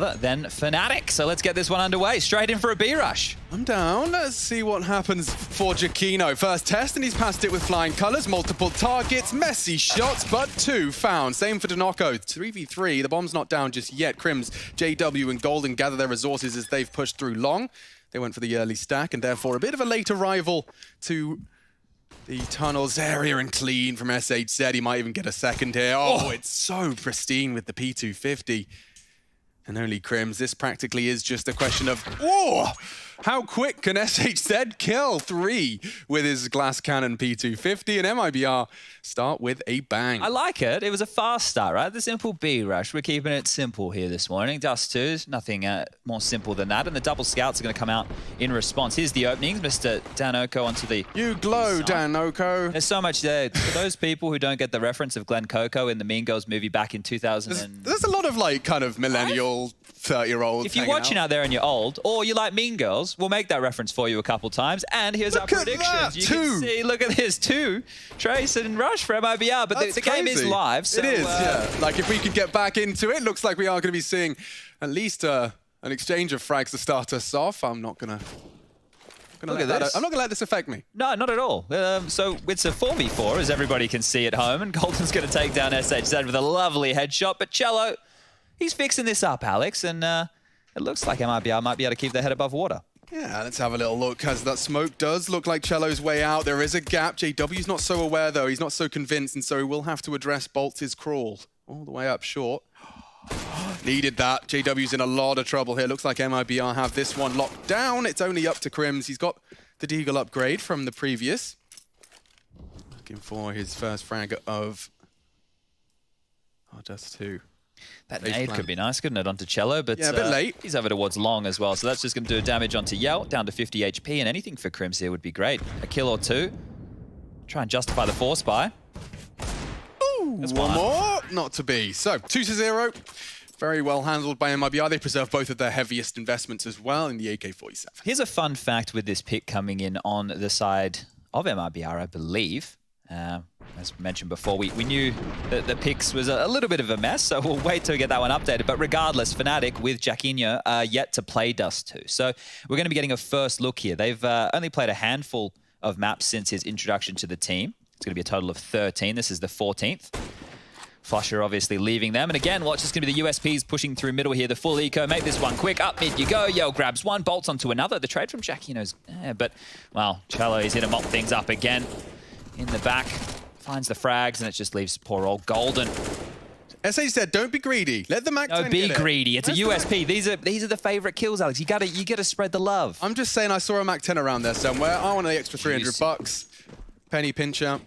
other than Fnatic. So let's get this one underway. Straight in for a B rush. I'm down. Let's see what happens for Giacchino. First test, and he's passed it with flying colors. Multiple targets, messy shots, but 2 found. Same for Denoco. 3v3. The bomb's not down just yet. Crims, JW, and Golden gather their resources as they've pushed through long. They went for the early stack, and therefore a bit of a late arrival to the tunnels area, and clean from SHZ. He might even get a second here. Oh, it's so pristine with the P250. And only Crims. This practically is just a question of, how quick can SHZ kill 3 with his glass cannon P250, and MIBR start with a bang. I like it. It was a fast start, right? The simple B rush. We're keeping it simple here this morning. Dust 2s, nothing more simple than that. And the double scouts are going to come out in response. Here's the openings. Mr. Danoco onto the... You glow, Danoco. There's so much there. For those people who don't get the reference of Glenn Coco in the Mean Girls movie back in 2000 There's a lot of like kind of millennial 30-year-olds. If you're watching out there and you're old, or you like Mean Girls, we'll make that reference for you a couple times. And here's our predictions. You can see, look at this, 2 Trace and Rush for MIBR, but the game is live. So, it is, yeah. Like if we could get back into it, looks like we are going to be seeing at least an exchange of frags to start us off. I'm not going to let this affect me. No, not at all. So it's a 4v4, as everybody can see at home, and Golden's going to take down SHZ with a lovely headshot, but Cello, he's fixing this up, Alex, and it looks like MIBR might be able to keep their head above water. Yeah, let's have a little look, as that smoke does look like Cello's way out. There is a gap. JW's not so aware, though. He's not so convinced, and so he will have to address Boltz's crawl all the way up short. Needed that. JW's in a lot of trouble here. Looks like MIBR have this one locked down. It's only up to Crims. He's got the Deagle upgrade from the previous. Looking for his first frag of Dust 2. That nade could be nice, couldn't it, onto Cello? But yeah, a bit late. He's over towards long as well, so that's just going to do damage onto Yell, down to 50 HP, and anything for Crims here would be great. A kill or 2. Try and justify the force buy. Ooh, one more. Not to be. So, 2-0. Very well handled by MIBR. They preserve both of their heaviest investments as well in the AK-47. Here's a fun fact with this pick coming in on the side of MIBR, I believe. As mentioned before, we knew that the picks was a little bit of a mess, so we'll wait till we get that one updated. But regardless, Fnatic with Giacchino are yet to play Dust 2. So we're going to be getting a first look here. They've only played a handful of maps since his introduction to the team. It's going to be a total of 13. This is the 14th. Flusher obviously leaving them. And again, watch, it's going to be the USPs pushing through middle here. The full eco, make this one quick. Up mid you go. Yell grabs one, bolts onto another. The trade from Giacchino's... but, well, Cello is here to mop things up again. In the back, finds the frags, and it just leaves poor old Golden. SH said, don't be greedy. Let the Mac 10 No, be get greedy. It's a USP. These are the favorite kills, Alex. You gotta spread the love. I'm just saying I saw a Mac 10 around there somewhere. I want the extra 300 bucks. Penny pincher.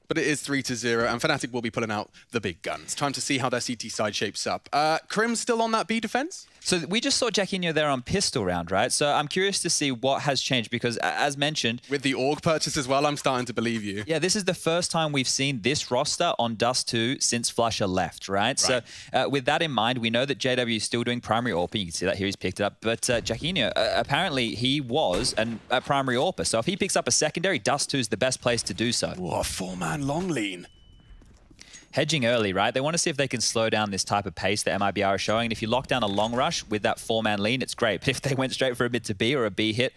But it is 3-0, and Fnatic will be pulling out the big guns. Time to see how their CT side shapes up. Crims still on that B defense? So we just saw Giacchino there on pistol round, right? So I'm curious to see what has changed, because as mentioned... With the AUG purchase as well, I'm starting to believe you. Yeah, this is the first time we've seen this roster on Dust 2 since Flusher left, right? So with that in mind, we know that JW is still doing primary AWP. You can see that here, he's picked it up. But Giacchino, apparently he was a primary AWPer. So if he picks up a secondary, Dust 2 is the best place to do so. Whoa, a 4-man long lean. Hedging early, right? They want to see if they can slow down this type of pace that MIBR is showing. And if you lock down a long rush with that 4-man lean, it's great. But if they went straight for a mid to B or a B hit,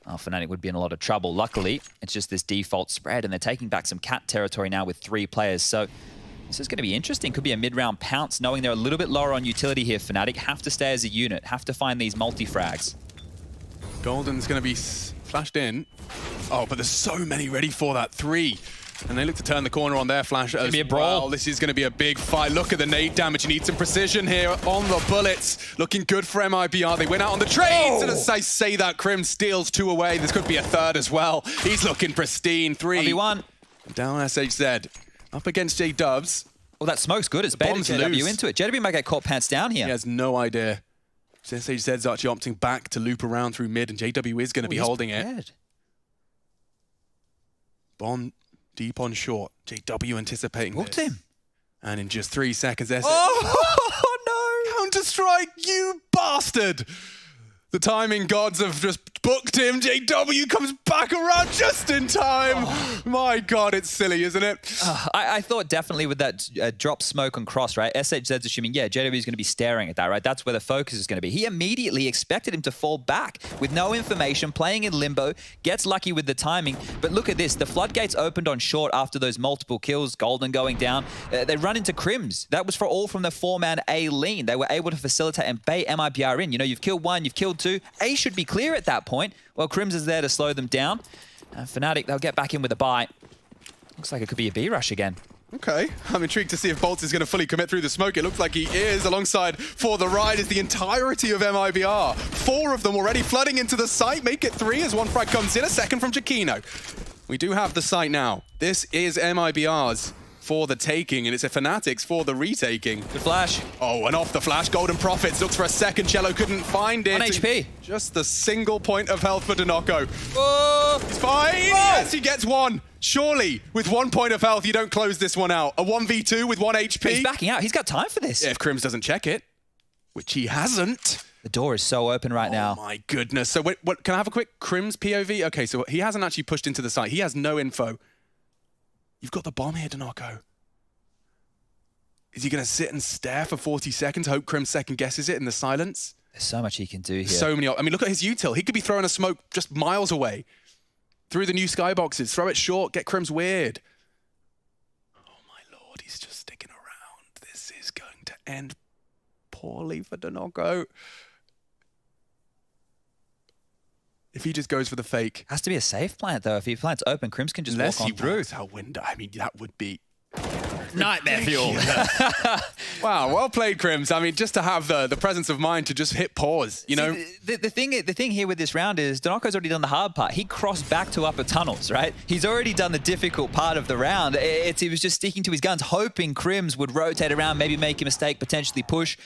well, Fnatic would be in a lot of trouble. Luckily, it's just this default spread, and they're taking back some cat territory now with 3 players. So this is going to be interesting. Could be a mid-round pounce, knowing they're a little bit lower on utility here. Fnatic have to stay as a unit, have to find these multi-frags. Golden's going to be flashed in. Oh, but there's so many ready for that 3. And they look to turn the corner on their flash as well. This is going to be a big fight. Look at the nade damage. You need some precision here on the bullets. Looking good for MIBR. They went out on the trades. And as I say that, Crims steals 2 away. This could be a 3rd as well. He's looking pristine. 3. 1v1. Down SHZ. Up against J-Dubs. Well, that smoke's good. It's baited JW into it. JW might get caught pants down here. He has no idea. SHZ's actually opting back to loop around through mid, and JW is going to be holding it. Bond deep on short. JW anticipating Hooked this. him. And in just 3 seconds, oh no! Counter-Strike, you bastard! The timing gods have just booked him. JW comes back around just in time. Oh. My God, it's silly, isn't it? I thought definitely with that drop smoke on cross, right? SHZ's assuming, yeah, JW is going to be staring at that, right? That's where the focus is going to be. He immediately expected him to fall back with no information, playing in limbo, gets lucky with the timing. But look at this. The floodgates opened on short after those multiple kills, Golden going down. They run into Crims. That was for all from the 4-man A lean. They were able to facilitate and bait MIBR in. You know, you've killed one, you've killed two. A should be clear at that point. Well, Crims is there to slow them down. Fnatic, they'll get back in with a buy. Looks like it could be a B rush again. Okay, I'm intrigued to see if Bolts is going to fully commit through the smoke. It looks like he is. Alongside for the ride is the entirety of MIBR. 4 of them already flooding into the site. Make it 3 as one frag comes in. A second from Jakino. We do have the site now. This is MIBR's for the taking, and it's a Fnatic's for the retaking. Good flash. Oh, and off the flash, Golden Prophets looks for a second. Cello couldn't find it. 1 HP. Just the single point of health for Denoco. Oh! He's fine. Oh! Yes, he gets 1. Surely, with 1 point of health, you don't close this one out. A 1v2 with 1 HP. He's backing out. He's got time for this. Yeah, if Crims doesn't check it, which he hasn't. The door is so open right now. Oh my goodness. So what? Can I have a quick Crims POV? Okay, so he hasn't actually pushed into the site. He has no info. You've got the bomb here, Denoco. Is he going to sit and stare for 40 seconds, hope Crims second guesses it in the silence? There's so much he can do here. So many. I mean, look at his util. He could be throwing a smoke just miles away. Through the new skyboxes. Throw it short, get Crims weird. Oh my lord, he's just sticking around. This is going to end poorly for Denoco. If he just goes for the fake. Has to be a safe plant, though. If he plants open, Crims can just walk on through. Unless he out window. I mean, that would be nightmare fuel. Wow, well played, Crims. I mean, just to have the presence of mind to just hit pause, you know? The thing here with this round is Denoco's already done the hard part. He crossed back to upper tunnels, right? He's already done the difficult part of the round. He was just sticking to his guns, hoping Crims would rotate around, maybe make a mistake, potentially push.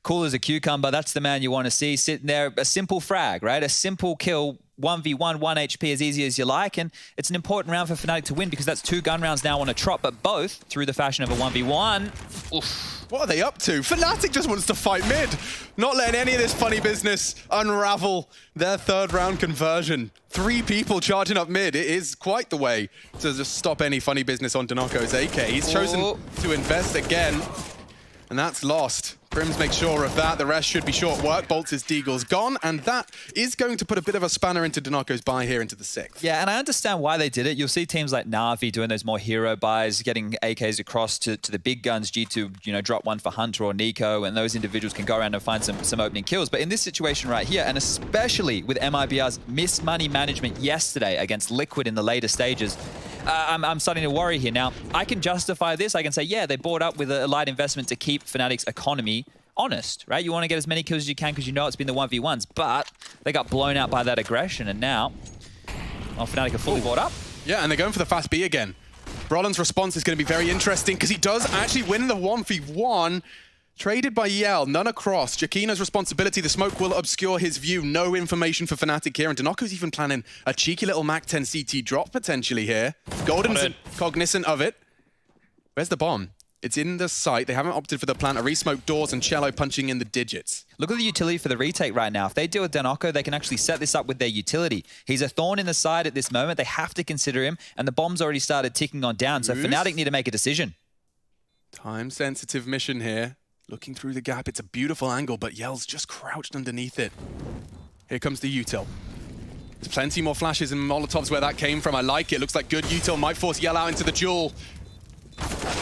Cool as a cucumber. That's the man you want to see sitting there. A simple frag, right? A simple kill, 1v1, 1 HP, as easy as you like. And it's an important round for Fnatic to win because that's 2 gun rounds now on a trot, but both through the fashion of a 1v1. Oof. What are they up to? Fnatic just wants to fight mid. Not letting any of this funny business unravel their 3rd round conversion. 3 people charging up mid. It is quite the way to just stop any funny business on Denoco's AK. He's chosen to invest again, and that's lost. Crims makes sure of that. The rest should be short work. Bolts' Deagle's gone, and that is going to put a bit of a spanner into Denoco's buy here into the 6th. Yeah, and I understand why they did it. You'll see teams like Na'Vi doing those more hero buys, getting AKs across to the big guns, G2, you know, drop one for Hunter or Nico, and those individuals can go around and find some opening kills. But in this situation right here, and especially with MIBR's missed money management yesterday against Liquid in the later stages, I'm starting to worry here. Now, I can justify this. I can say, yeah, they bought up with a light investment to keep Fnatic's economy honest, right? You want to get as many kills as you can because you know it's been the 1v1s, but they got blown out by that aggression, and now, well, Fnatic are fully bought up. Yeah, and they're going for the fast B again. Brolin's response is going to be very interesting because he does actually win the 1v1. Traded by Yell, none across. Jakino's responsibility, the smoke will obscure his view. No information for Fnatic here, and Denoco's even planning a cheeky little Mac 10 CT drop potentially here. Golden's cognizant of it. Where's the bomb? It's in the site. They haven't opted for the plant. A re-smoke doors and Cello punching in the digits. Look at the utility for the retake right now. If they deal with Denoco, they can actually set this up with their utility. He's a thorn in the side at this moment. They have to consider him, and the bomb's already started ticking on down, so Fnatic need to make a decision. Time-sensitive mission here. Looking through the gap. It's a beautiful angle, but Yell's just crouched underneath it. Here comes the util. There's plenty more flashes and Molotovs where that came from. I like it. Looks like good util might force Yell out into the duel.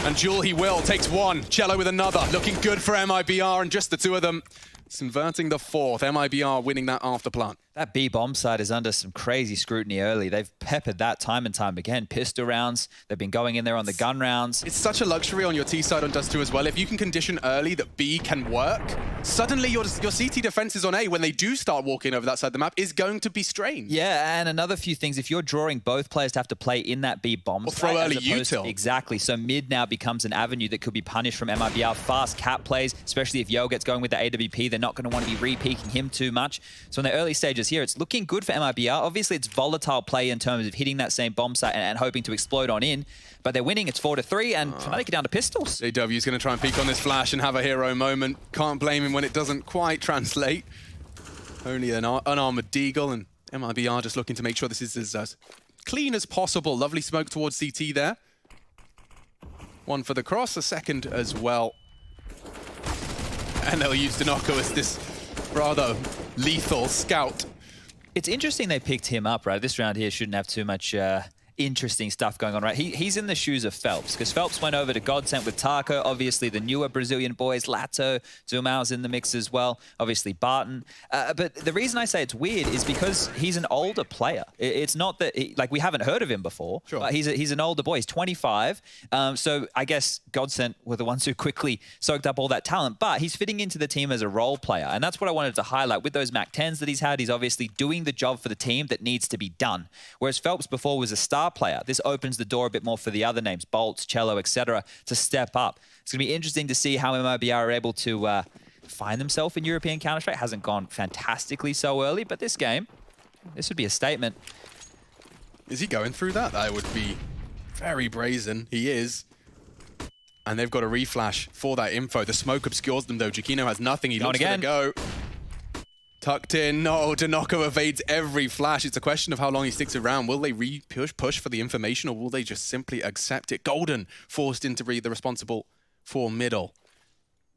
And duel he will. Takes 1. Cello with another. Looking good for MIBR, and just the 2 of them. It's inverting the 4th. MIBR winning that after plant. That B bomb side is under some crazy scrutiny early. They've peppered that time and time again. Pistol rounds. They've been going in there on the gun rounds. It's such a luxury on your T side on Dust 2 as well. If you can condition early that B can work, suddenly your CT defenses on A, when they do start walking over that side of the map, is going to be strained. Yeah, and another few things. If you're drawing both players to have to play in that B bomb or throw early util. Exactly. So mid now becomes an avenue that could be punished from MIBR. Fast cap plays, especially if Yo gets going with the AWP. They're not going to want to be re-peeking him too much. So in the early stages here, it's looking good for MIBR. Obviously, it's volatile play in terms of hitting that same bomb site and hoping to explode on in. But they're winning. It's 4-3, and Fnatic are down to pistols. JW's going to try and peek on this flash and have a hero moment. Can't blame him when it doesn't quite translate. Only an unarmored Deagle, and MIBR just looking to make sure this is as clean as possible. Lovely smoke towards CT there. One for the cross, a second as well. And they'll use Danoko as this rather lethal scout. It's interesting they picked him up, right? This round here shouldn't have too much interesting stuff going on, right? He's in the shoes of Phelps, because Phelps went over to Godsent with Taco, obviously the newer Brazilian boys, Lato, Zumao's in the mix as well, obviously Barton. But the reason I say it's weird is because he's an older player. It's not that, like, we haven't heard of him before, sure. But he's an older boy, he's 25. So I guess Godsent were the ones who quickly soaked up all that talent, but he's fitting into the team as a role player. And that's what I wanted to highlight. With those MAC 10s that he's had, he's obviously doing the job for the team that needs to be done. Whereas Phelps before was a star player. This opens the door a bit more for the other names, Bolts, Cello, etc., to step up. It's going to be interesting to see how MIBR are able to find themselves in European Counter-Strike. Hasn't gone fantastically so early, but this game, this would be a statement. Is he going through that? That would be very brazen. He is. And they've got a reflash for that info. The smoke obscures them, though. Giacchino has nothing. He looks for the go. Tucked in. No, Danoko evades every flash. It's a question of how long he sticks around. Will they push for the information, or will they just simply accept it? Golden forced in to be the responsible for middle.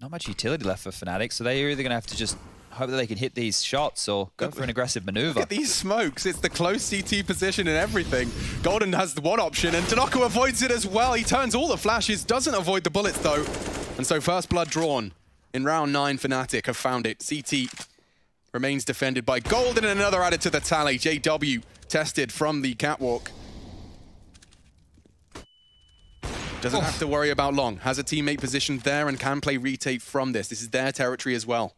Not much utility left for Fnatic, so they're either going to have to just hope that they can hit these shots or go for an aggressive maneuver. Look at these smokes. It's the close CT position and everything. Golden has the one option, and Danoko avoids it as well. He turns all the flashes, doesn't avoid the bullets, though. And so first blood drawn in round 9. Fnatic have found it. CT remains defended by Golden, and another added to the tally. JW tested from the catwalk. Doesn't have to worry about long. Has a teammate positioned there and can play retake from this. This is their territory as well.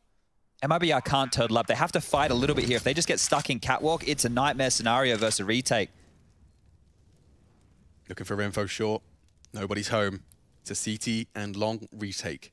MIBR can't turtle up. They have to fight a little bit here. If they just get stuck in catwalk, it's a nightmare scenario versus a retake. Looking for info short. Nobody's home. It's a CT and long retake.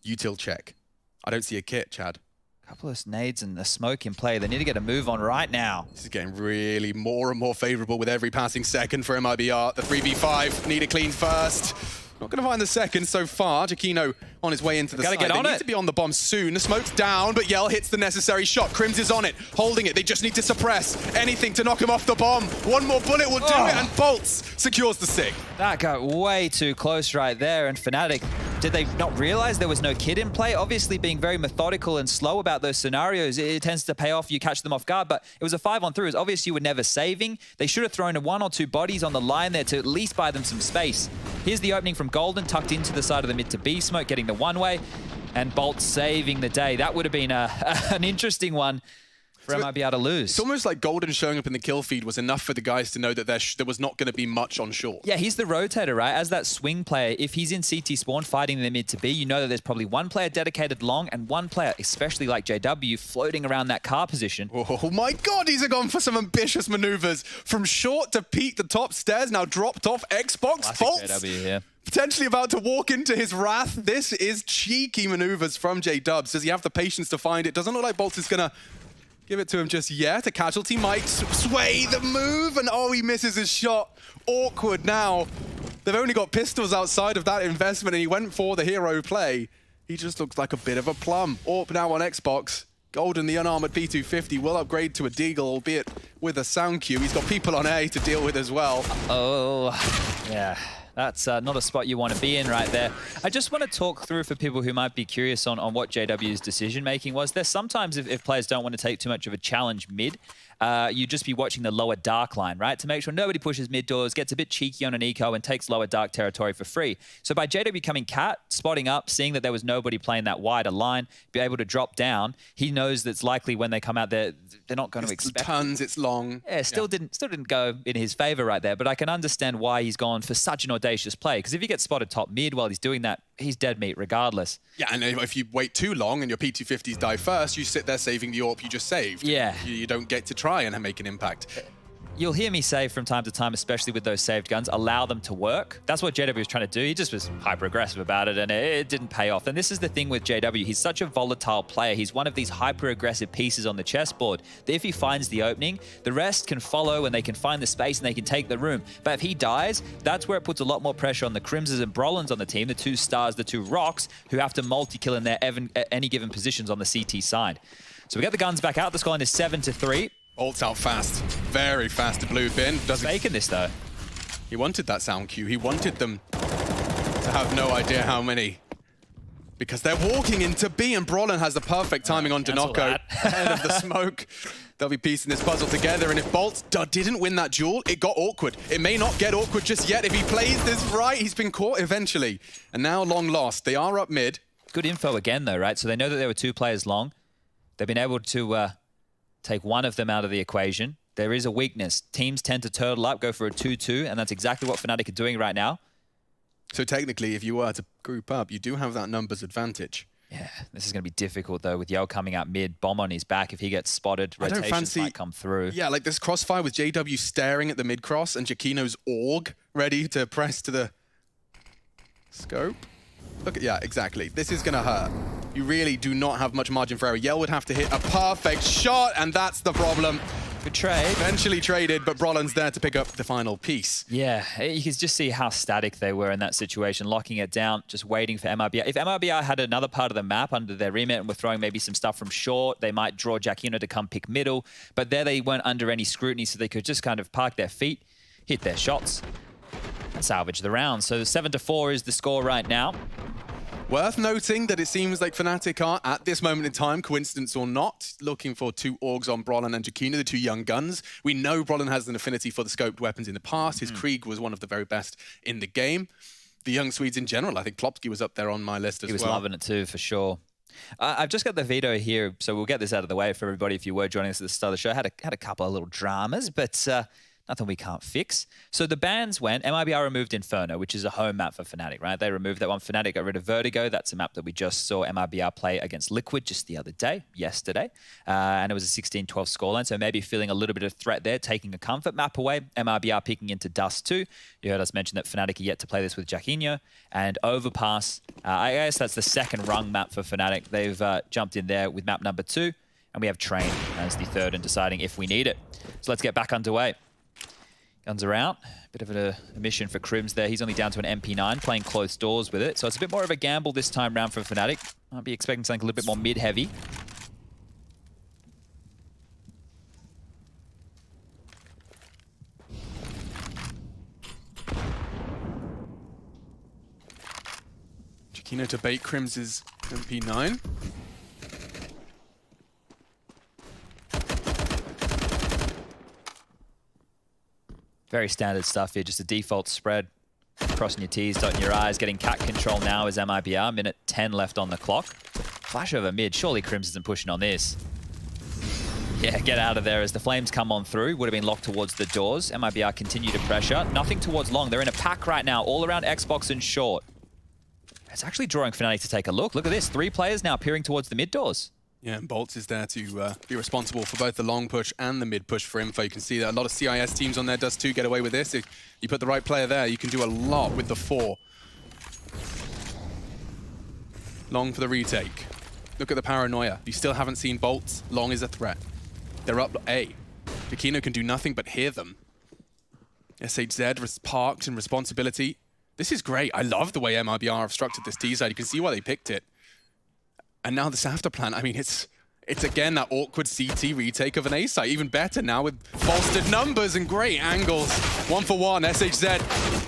Util check. I don't see a kit, Chad. Couple of nades and the smoke in play. They need to get a move on right now. This is getting really more and more favorable with every passing second for MIBR. The 3v5 need a clean first. Not going to find the second so far. Giacchino on his way into the side. Get on they need to be on the bomb soon. The smoke's down, but Yell hits the necessary shot. Crims is on it, holding it. They just need to suppress anything to knock him off the bomb. One more bullet will do it, and Bolts secures the sig. That got way too close right there, and Fnatic, did they not realize there was no kid in play? Obviously being very methodical and slow about those scenarios, it tends to pay off. You catch them off guard, but it was a 5-on-3. It was obvious you were never saving. They should have thrown a 1 or 2 bodies on the line there to at least buy them some space. Here's the opening from Golden, tucked into the side of the mid to B smoke, getting the one-way, and Bolt saving the day. That would have been an interesting one for MIBR to lose. It's almost like Golden showing up in the kill feed was enough for the guys to know that there was not going to be much on short. Yeah, he's the rotator, right? As that swing player, if he's in CT spawn fighting the mid to B, you know that there's probably one player dedicated long and one player, especially like JW, floating around that car position. Oh my God, he's gone for some ambitious maneuvers. From short to peak, the top stairs now dropped off. Xbox Bolts. JW here. Potentially about to walk into his wrath. This is cheeky maneuvers from J-Dubs. Does he have the patience to find it? Doesn't look like Bolts is going to give it to him just yet. A casualty might sway the move, and oh, he misses his shot. Awkward now. They've only got pistols outside of that investment, and he went for the hero play. He just looks like a bit of a plum. AWP now on Xbox. Golden, the unarmored P250, will upgrade to a Deagle, albeit with a sound cue. He's got people on A to deal with as well. Oh, yeah. That's not a spot you want to be in right there. I just want to talk through for people who might be curious on what JW's decision-making was. There's sometimes if players don't want to take too much of a challenge mid, you just be watching the lower dark line, right? To make sure nobody pushes mid doors, gets a bit cheeky on an eco, and takes lower dark territory for free. So by JW coming cat, spotting up, seeing that there was nobody playing that wider line, be able to drop down, he knows that's likely when they come out there, they're not going to expect tons, it's long. Yeah, still didn't go in his favor right there, but I can understand why he's gone for such an audacious play, because if he gets spotted top mid while he's doing that, he's dead meat regardless. Yeah, and if you wait too long and your P250s die first, you sit there saving the AWP you just saved. Yeah. You don't get to try and make an impact. You'll hear me say from time to time, especially with those saved guns, allow them to work. That's what JW was trying to do. He just was hyper-aggressive about it, and it didn't pay off. And this is the thing with JW. He's such a volatile player. He's one of these hyper-aggressive pieces on the chessboard that if he finds the opening, the rest can follow and they can find the space and they can take the room. But if he dies, that's where it puts a lot more pressure on the Crimsons and Brolins on the team, the 2 stars, the 2 rocks, who have to multi-kill in their any given positions on the CT side. So we get the guns back out. The scoreline is 7-3. Bolt's out fast. Very fast to blue bin. He's faking this, though. He wanted that sound cue. He wanted them to have no idea how many. Because they're walking into B, and Brolin has the perfect timing on Denoco ahead of the smoke. They'll be piecing this puzzle together, and if Bolt didn't win that duel, it got awkward. It may not get awkward just yet. If he plays this right, he's been caught eventually. And now long lost. They are up mid. Good info again, though, right? So they know that there were 2 players long. They've been able to take one of them out of the equation. There is a weakness. Teams tend to turtle up, go for a 2-2, and that's exactly what Fnatic are doing right now. So technically, if you were to group up, you do have that numbers advantage. Yeah, this is going to be difficult, though, with Yell coming out mid, Bomb on his back. If he gets spotted, rotations might come through. Yeah, like this crossfire with JW staring at the mid-cross and Jakino's AUG ready to press to the scope. Look at, yeah, exactly. This is going to hurt. You really do not have much margin for error. Yell would have to hit a perfect shot, and that's the problem. Good trade. Eventually traded, but Brolin's there to pick up the final piece. Yeah, you can just see how static they were in that situation, locking it down, just waiting for MIBR. If MIBR had another part of the map under their remit and were throwing maybe some stuff from short, they might draw Jakino to come pick middle, but there they weren't under any scrutiny, so they could just kind of park their feet, hit their shots, and salvage the round. So 7-4 is the score right now. Worth noting that it seems like Fnatic are, at this moment in time, coincidence or not, looking for 2 AUGs on Brolin and Jakino, the 2 young guns. We know Brolin has an affinity for the scoped weapons in the past. His Krieg was one of the very best in the game. The young Swedes in general, I think Klopsky was up there on my list as well. He was loving it too, for sure. I've just got the veto here, so we'll get this out of the way for everybody if you were joining us at the start of the show. Had a couple of little dramas, but nothing we can't fix. So the bans went. MIBR removed Inferno, which is a home map for Fnatic, right? They removed that one. Fnatic got rid of Vertigo. That's a map that we just saw MIBR play against Liquid just the other day, yesterday. And it was a 16-12 scoreline, so maybe feeling a little bit of threat there, taking a comfort map away. MIBR peeking into Dust 2. You heard us mention that Fnatic are yet to play this with Jakino. And Overpass, I guess that's the second rung map for Fnatic. They've jumped in there with map number 2. And we have Train as the third and deciding if we need it. So let's get back underway. Guns are out. Bit of a mission for Crims there. He's only down to an MP9, playing close doors with it. So it's a bit more of a gamble this time round for Fnatic. Might be expecting something a little bit more mid-heavy. Jakino to bait Crims' MP9. Very standard stuff here, just a default spread. Crossing your T's, dotting your I's, getting cat control now as MIBR. Minute 10 left on the clock. Flash over mid, surely Crims isn't pushing on this. Yeah, get out of there as the flames come on through. Would have been locked towards the doors. MIBR continue to pressure. Nothing towards long. They're in a pack right now, all around Xbox and short. It's actually drawing Fnatic to take a look. Look at this, 3 players now peering towards the mid doors. Yeah, and Bolts is there to be responsible for both the long push and the mid push for info. You can see that a lot of CIS teams on there does too get away with this. If you put the right player there, you can do a lot with the 4. Long for the retake. Look at the paranoia. You still haven't seen Bolts. Long is a threat. They're up A. Jakino can do nothing but hear them. SHZ is parked in responsibility. This is great. I love the way MIBR have structured this T side. You can see why they picked it. And now this after plan, I mean, it's again that awkward CT retake of an A site. Even better now with bolstered numbers and great angles. 1 for 1, SHZ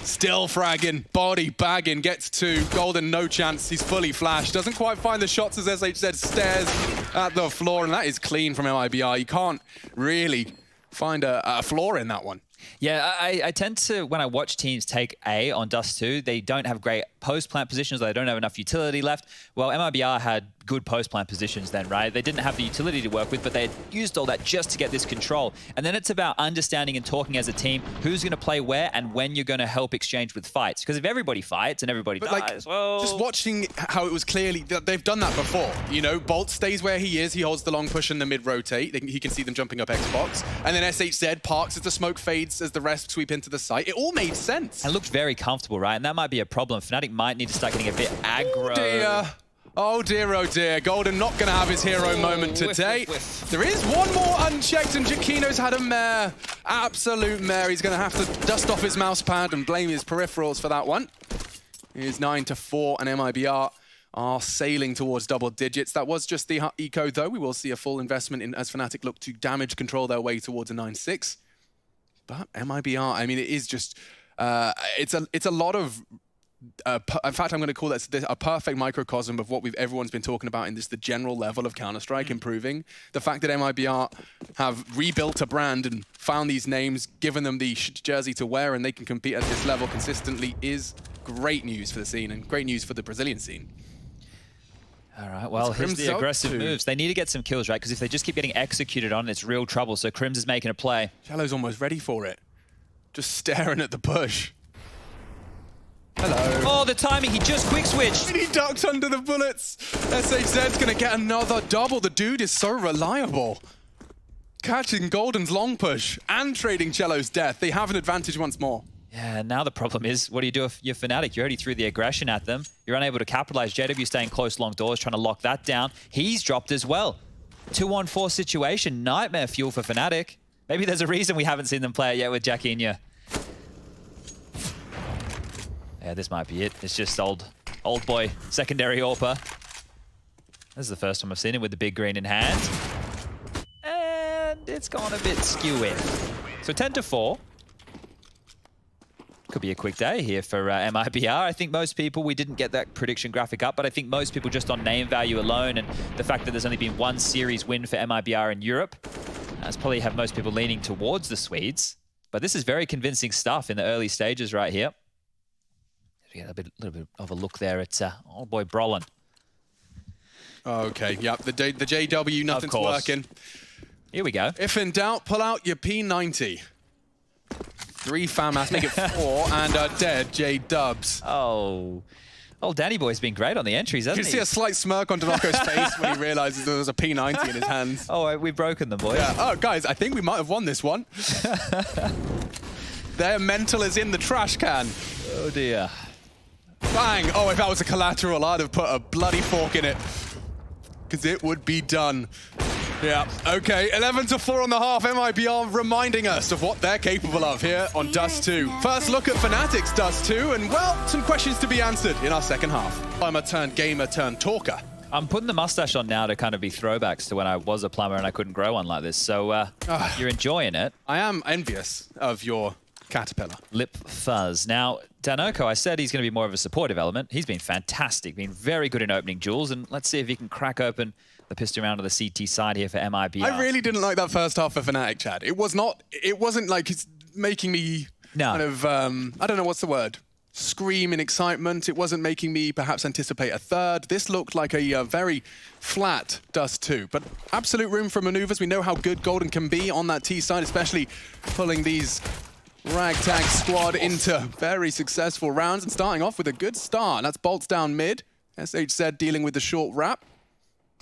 still fragging, body bagging, gets 2. Golden, no chance, he's fully flashed. Doesn't quite find the shots as SHZ stares at the floor, and that is clean from MIBR. You can't really find a flaw in that one. Yeah, I tend to, when I watch teams take A on Dust 2, they don't have great post-plant positions, or they don't have enough utility left. Well, MIBR had good post-plant positions then, right? They didn't have the utility to work with, but they had used all that just to get this control. And then it's about understanding and talking as a team who's going to play where and when you're going to help exchange with fights. Because if everybody fights and everybody dies, well... Just watching how it was clearly... They've done that before. You know, Bolt stays where he is. He holds the long push and the mid-rotate. He can see them jumping up Xbox. And then SHZ parks as the smoke fades as the rest sweep into the site. It all made sense. And looked very comfortable, right? And that might be a problem. Fnatic might need to start getting a bit aggro. Oh dear. Oh dear, oh dear. Golden not going to have his hero moment today. There is one more unchecked, and Jakino's had a mare. Absolute mare. He's going to have to dust off his mouse pad and blame his peripherals for that one. It is 9-4, and MIBR are sailing towards double digits. That was just the eco, though. We will see a full investment in as Fnatic look to damage control their way towards a 9-6. But MIBR, I mean, it is just, it's a lot of, in fact, I'm going to call this a perfect microcosm of what everyone's been talking about in the general level of Counter-Strike improving. The fact that MIBR have rebuilt a brand and found these names, given them the jersey to wear, and they can compete at this level consistently is great news for the scene and great news for the Brazilian scene. All right, well, here's the aggressive moves. They need to get some kills, right? Because if they just keep getting executed on, it's real trouble. So Crims is making a play. Cello's almost ready for it. Just staring at the push. Hello. Oh, the timing. He just quick switched. And he ducked under the bullets. SHZ's going to get another double. The dude is so reliable. Catching Golden's long push and trading Cello's death. They have an advantage once more. Yeah, now the problem is, what do you do if you're Fnatic? You already threw the aggression at them. You're unable to capitalize. JW staying close long doors, trying to lock that down. He's dropped as well. 2-on-4 situation. Nightmare fuel for Fnatic. Maybe there's a reason we haven't seen them play it yet with Jackinia. Yeah, this might be it. It's just old boy secondary AWPer. This is the first time I've seen him with the big green in hand. And it's gone a bit skewy. So 10-4. Could be a quick day here for MIBR. I think most people, we didn't get that prediction graphic up, but I think most people just on name value alone and the fact that there's only been one series win for MIBR in Europe, that's probably have most people leaning towards the Swedes. But this is very convincing stuff in the early stages right here. We get a little bit of a look there at old boy Brolin. Okay, yep, the JW, nothing's working. Here we go. If in doubt, pull out your P90. 3 FAMAS, make it 4, and dead J-Dubs. Oh, old Danny boy's been great on the entries, hasn't he? You can see a slight smirk on Denoko's face when he realizes there was a P90 in his hands. Oh, we've broken them, boys. Yeah. Oh, guys, I think we might have won this one. Their mental is in the trash can. Oh, dear. Bang! Oh, if that was a collateral, I'd have put a bloody fork in it. Because it would be done. Yeah, okay, 11-4 on the half. MIBR reminding us of what they're capable of here on Dust 2. First look at Fnatic's Dust 2, and well, some questions to be answered in our second half. I'm a turned gamer turned talker. I'm putting the mustache on now to kind of be throwbacks to when I was a plumber and I couldn't grow one like this, so you're enjoying it. I am envious of your caterpillar. Lip fuzz. Now, Danoko, I said he's going to be more of a supportive element. He's been fantastic, been very good in opening duels, and let's see if he can crack open the pistol round to the CT side here for MIBR. I really didn't like that first half for Fnatic, Chad. It wasn't like it's making me kind of, I don't know what's the word, scream in excitement. It wasn't making me perhaps anticipate a third. This looked like a very flat Dust 2, but absolute room for maneuvers. We know how good Golden can be on that T side, especially pulling these ragtag squad into very successful rounds and starting off with a good start. That's bolts down mid. SHZ dealing with the short wrap.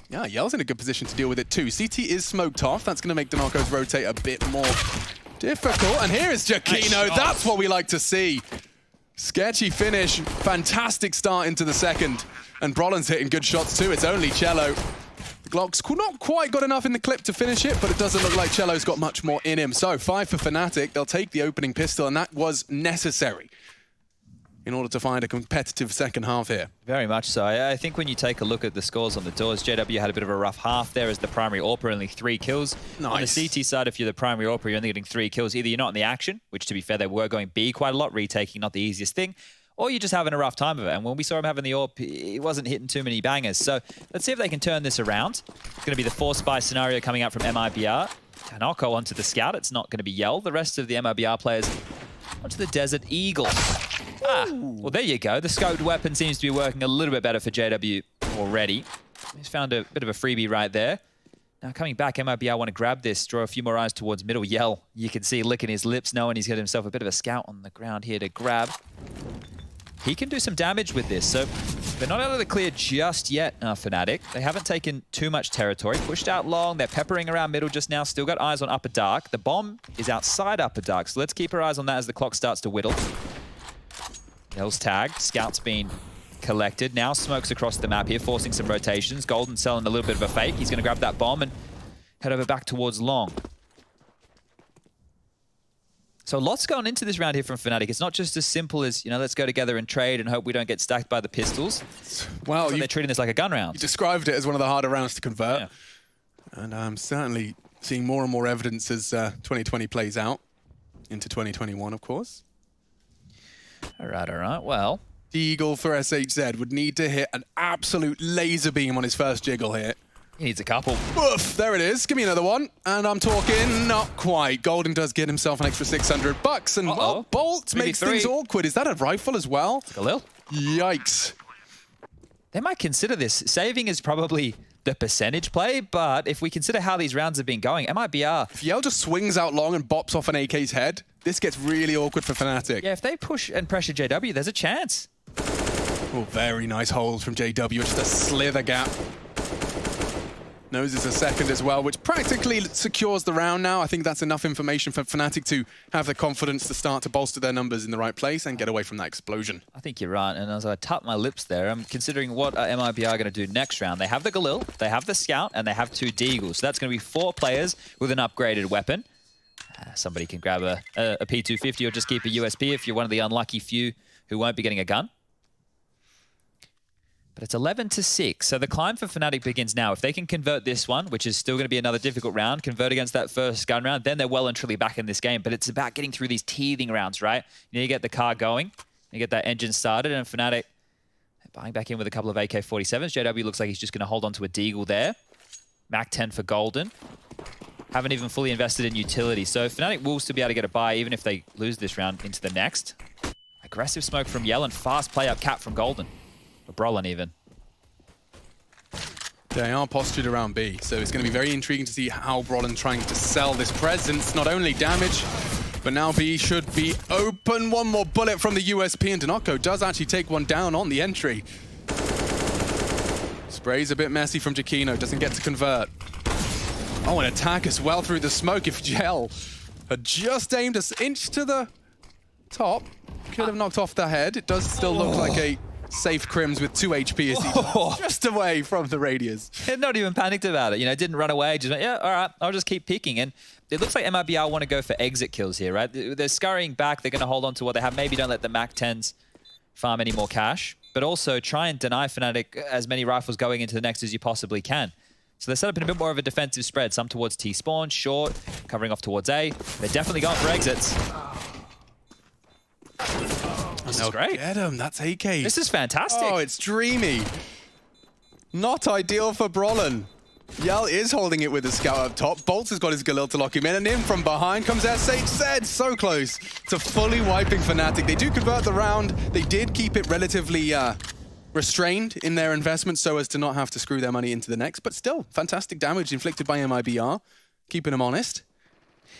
Yeah, Yell's in a good position to deal with it too. CT is smoked off. That's going to make Denoko's rotate a bit more difficult. And here is Giacchino. Nice. That's what we like to see. Sketchy finish. Fantastic start into the second. And Brolin's hitting good shots too. It's only Cello. The Glock's not quite got enough in the clip to finish it, but it doesn't look like Cello's got much more in him. So 5 for Fnatic. They'll take the opening pistol, and that was necessary in order to find a competitive second half here. Very much so. I think when you take a look at the scores on the doors, JW had a bit of a rough half there as the primary AWPer, only 3 kills. Nice. On the CT side, if you're the primary AWPer, you're only getting 3 kills. Either you're not in the action, which to be fair, they were going B quite a lot, retaking not the easiest thing, or you're just having a rough time of it. And when we saw him having the AWP, he wasn't hitting too many bangers. So let's see if they can turn this around. It's going to be the 4-spy scenario coming out from MIBR. Kanoko onto the scout. It's not going to be Yell. The rest of the MIBR players onto the Desert Eagle. Well, there you go. The scoped weapon seems to be working a little bit better for JW already. He's found a bit of a freebie right there. Now coming back, MIBR want to grab this, draw a few more eyes towards middle. Yell, you can see licking his lips, knowing he's got himself a bit of a scout on the ground here to grab. He can do some damage with this, so they're not out of the clear just yet, Fnatic. They haven't taken too much territory, pushed out long. They're peppering around middle just now, still got eyes on Upper Dark. The bomb is outside Upper Dark, so let's keep our eyes on that as the clock starts to whittle. Yell's tagged, Scout's been collected. Now smokes across the map here, forcing some rotations. Golden selling a little bit of a fake. He's going to grab that bomb and head over back towards long. So lots going into this round here from Fnatic. It's not just as simple as, let's go together and trade and hope we don't get stacked by the pistols. Well, they're treating this like a gun round. You described it as one of the harder rounds to convert. Yeah. And I'm certainly seeing more and more evidence as 2020 plays out into 2021, of course. All right. Well, Deagle for SHZ would need to hit an absolute laser beam on his first jiggle here. he needs a couple. Woof, there it is. Give me another one. And I'm talking not quite. Golden does get himself an extra $600. And well, Bolt makes things awkward. Is that a rifle as well? Galil. Yikes. They might consider this. Saving is probably the percentage play, but if we consider how these rounds have been going, MIBR... If Yell just swings out long and bops off an AK's head, this gets really awkward for Fnatic. Yeah, if they push and pressure JW, there's a chance. Oh, very nice hold from JW. Just a slither gap. Noses a second as well, which practically secures the round now. I think that's enough information for Fnatic to have the confidence to start to bolster their numbers in the right place and get away from that explosion. I think you're right, and as I tap my lips there, I'm considering what MIBR are going to do next round. They have the Galil, they have the Scout, and they have 2 Deagles. So that's going to be 4 players with an upgraded weapon. Somebody can grab a P250 or just keep a USP if you're one of the unlucky few who won't be getting a gun. But it's 11-6, so the climb for Fnatic begins now. If they can convert this one, which is still going to be another difficult round, convert against that first gun round, then they're well and truly back in this game. But it's about getting through these teething rounds, right? You need to get the car going, you get that engine started, and Fnatic buying back in with a couple of AK-47s. JW looks like he's just going to hold on to a Deagle there. Mac 10 for Golden. Haven't even fully invested in utility, so Fnatic will still be able to get a buy even if they lose this round into the next. Aggressive smoke from Yell and fast play up cap from Golden. Or Brolin even. They are postured around B, so it's going to be very intriguing to see how Brolin trying to sell this presence. Not only damage, but now B should be open. One more bullet from the USP, and Denoco does actually take one down on the entry. Spray's a bit messy from Giacchino, doesn't get to convert. Oh, an attack as well through the smoke. If Gel had just aimed an inch to the top, could have knocked off the head. It does still look like a safe Crims with 2 HP as he's just away from the radius. Not even panicked about it, didn't run away, just went, yeah, all right, I'll just keep picking. And it looks like MIBR want to go for exit kills here, right? They're scurrying back, they're going to hold on to what they have. Maybe don't let the Mac 10s farm any more cash, but also try and deny Fnatic as many rifles going into the next as you possibly can. So they're set up in a bit more of a defensive spread, some towards T-spawn, short, covering off towards A. They're definitely going for exits. This is great. Get him, that's AK. This is fantastic. Oh, it's dreamy. Not ideal for Brolin. Yell is holding it with the Scout up top. Bolts has got his Galil to lock him in, and in from behind comes SHZ. So close to fully wiping Fnatic. They do convert the round. They did keep it relatively restrained in their investment so as to not have to screw their money into the next, but still, fantastic damage inflicted by MIBR, keeping them honest.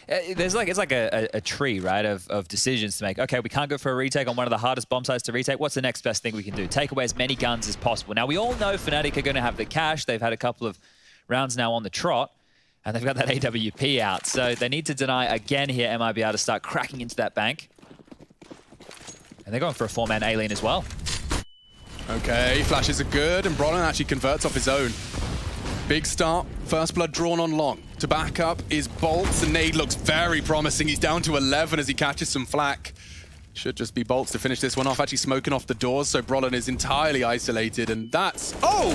It's like a tree, right, of decisions to make. Okay, we can't go for a retake on one of the hardest bomb sites to retake. What's the next best thing we can do? Take away as many guns as possible. Now, we all know Fnatic are going to have the cash. They've had a couple of rounds now on the trot, and they've got that AWP out. So they need to deny again here MIBR to start cracking into that bank. And they're going for a 4-man A-lane as well. Okay, flashes are good, and Brolin actually converts off his own. Big start, first blood drawn on long. To back up is Bolts. The nade looks very promising. He's down to 11 as he catches some flak. Should just be Bolts to finish this one off, actually smoking off the doors, so Brolin is entirely isolated, and that's... Oh!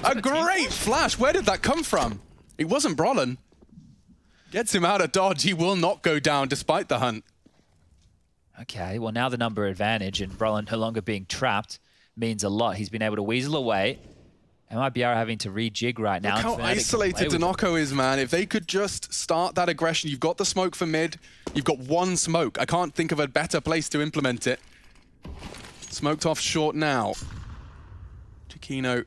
A great flash! Where did that come from? It wasn't Brolin. Gets him out of dodge. He will not go down despite the hunt. Okay, well now the number advantage and Brolin no longer being trapped means a lot. He's been able to weasel away. MIBR having to rejig right now. Look how isolated Denoco is, man. If they could just start that aggression, you've got the smoke for mid, you've got one smoke. I can't think of a better place to implement it. Smoked off short now. Giacchino.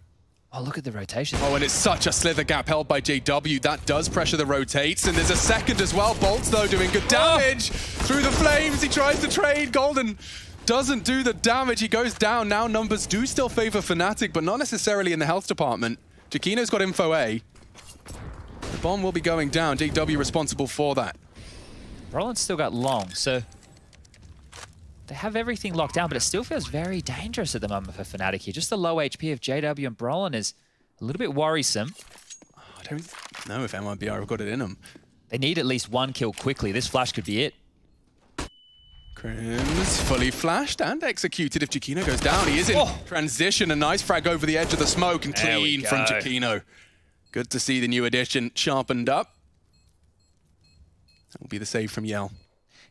Oh, look at the rotation. Oh, and it's such a slither gap held by JW. That does pressure the rotates, and there's a second as well. Bolts, though, doing good damage. Through the flames, he tries to trade. Golden doesn't do the damage. He goes down. Now numbers do still favor Fnatic, but not necessarily in the health department. Giacchino's got info A. The bomb will be going down. JW responsible for that. Brolin's still got long, so they have everything locked down, but it still feels very dangerous at the moment for Fnatic here. Just the low HP of JW and Brolin is a little bit worrisome. Oh, I don't know if MIBR have got it in them. They need at least one kill quickly. This flash could be it. Crims fully flashed and executed. If Jakino goes down, he is in transition. A nice frag over the edge of the smoke and clean from Jakino. Good to see the new addition sharpened up. That will be the save from Yell.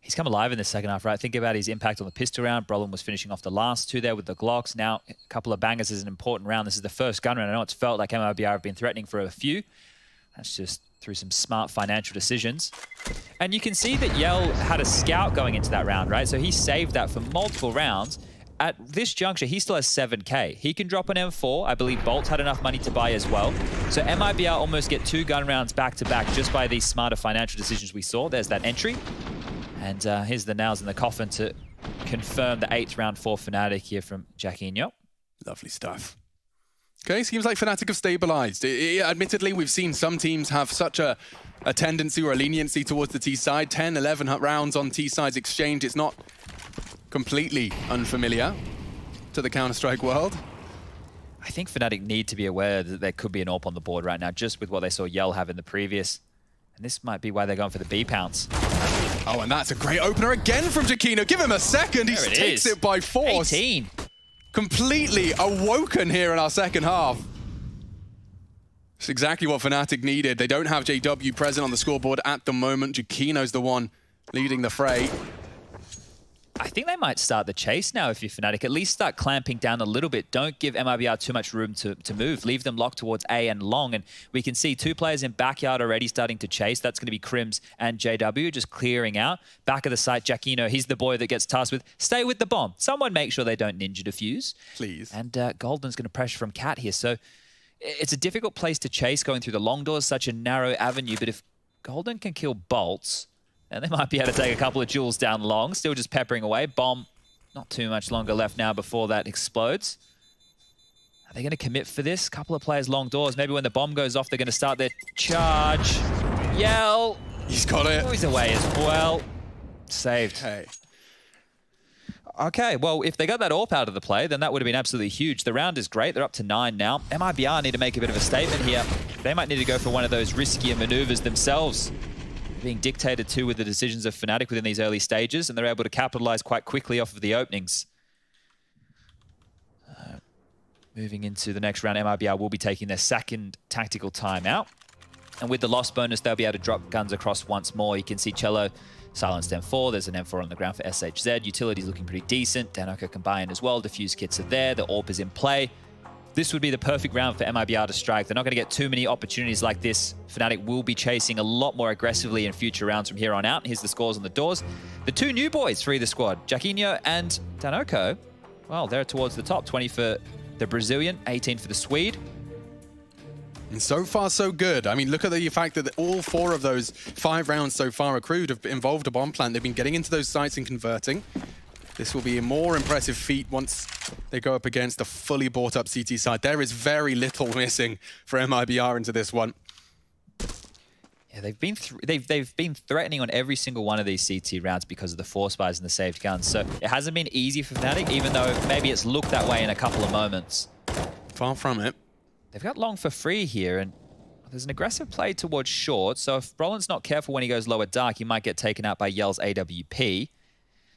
He's come alive in the second half, right? Think about his impact on the pistol round. Brolin was finishing off the last two there with the Glocks. Now, a couple of bangers is an important round. This is the first gun round. I know it's felt like MIBR have been threatening for a few. That's just through some smart financial decisions. And you can see that Yell had a scout going into that round, right? So he saved that for multiple rounds. At this juncture, he still has 7K. He can drop an M4. I believe Bolt's had enough money to buy as well. So MIBR almost get 2 gun rounds back-to-back just by these smarter financial decisions we saw. There's that entry. And here's the nails in the coffin to confirm the 8th round for Fnatic here from Jacquinho. Lovely stuff. Okay, seems like Fnatic have stabilized. Admittedly, we've seen some teams have such a tendency or a leniency towards the T side. 10, 11 rounds on T side's exchange. It's not completely unfamiliar to the Counter-Strike world. I think Fnatic need to be aware that there could be an AWP on the board right now, just with what they saw Yell have in the previous. And this might be why they're going for the B pounce. Oh, and that's a great opener again from Jacquinho. Give him a second. He takes it by force. 18. Completely awoken here in our second half. It's exactly what Fnatic needed. They don't have JW present on the scoreboard at the moment. Jacquino's the one leading the fray. I think they might start the chase now if you're Fnatic. At least start clamping down a little bit. Don't give MIBR too much room to move. Leave them locked towards A and long. And we can see 2 players in backyard already starting to chase. That's going to be Crims and JW just clearing out. Back of the site, Jacquinho, he's the boy that gets tasked with, stay with the bomb. Someone make sure they don't ninja defuse. Please. And Golden's going to pressure from Cat here. So it's a difficult place to chase going through the long doors, such a narrow avenue. But if Golden can kill Bolts, and they might be able to take a couple of jewels down long, still just peppering away. Bomb, not too much longer left now before that explodes. Are they going to commit for this? Couple of players long doors. Maybe when the bomb goes off, they're going to start their charge. Yell. He's got it. Oh, he's away as well. Saved. Hey. Okay, well, if they got that AWP out of the play, then that would have been absolutely huge. The round is great. They're up to 9 now. MIBR need to make a bit of a statement here. They might need to go for one of those riskier maneuvers themselves, being dictated to with the decisions of Fnatic within these early stages, and they're able to capitalize quite quickly off of the openings. Moving into the next round, MIBR will be taking their second tactical timeout. And with the loss bonus, they'll be able to drop guns across once more. You can see Cello silenced M4. There's an M4 on the ground for SHZ. Utility's looking pretty decent. Danoka combined as well. Diffuse kits are there. The AWP is in play. This would be the perfect round for MIBR to strike. They're not going to get too many opportunities like this. Fnatic will be chasing a lot more aggressively in future rounds from here on out. Here's the scores on the doors. The 2 new boys for either squad, Jacquinho and Danoka, well, they're towards the top. 20 for the Brazilian, 18 for the Swede. And so far, so good. I mean, look at the fact that all 4 of those 5 rounds so far accrued have involved a bomb plant. They've been getting into those sites and converting. This will be a more impressive feat once they go up against a fully bought up CT side. There is very little missing for MIBR into this one. Yeah, they've been threatening on every single one of these CT rounds because of the force buys and the saved guns. So it hasn't been easy for Fnatic, even though maybe it's looked that way in a couple of moments. Far from it. They've got long for free here, and there's an aggressive play towards short. So if Brolin's not careful when he goes lower dark, he might get taken out by Yell's AWP.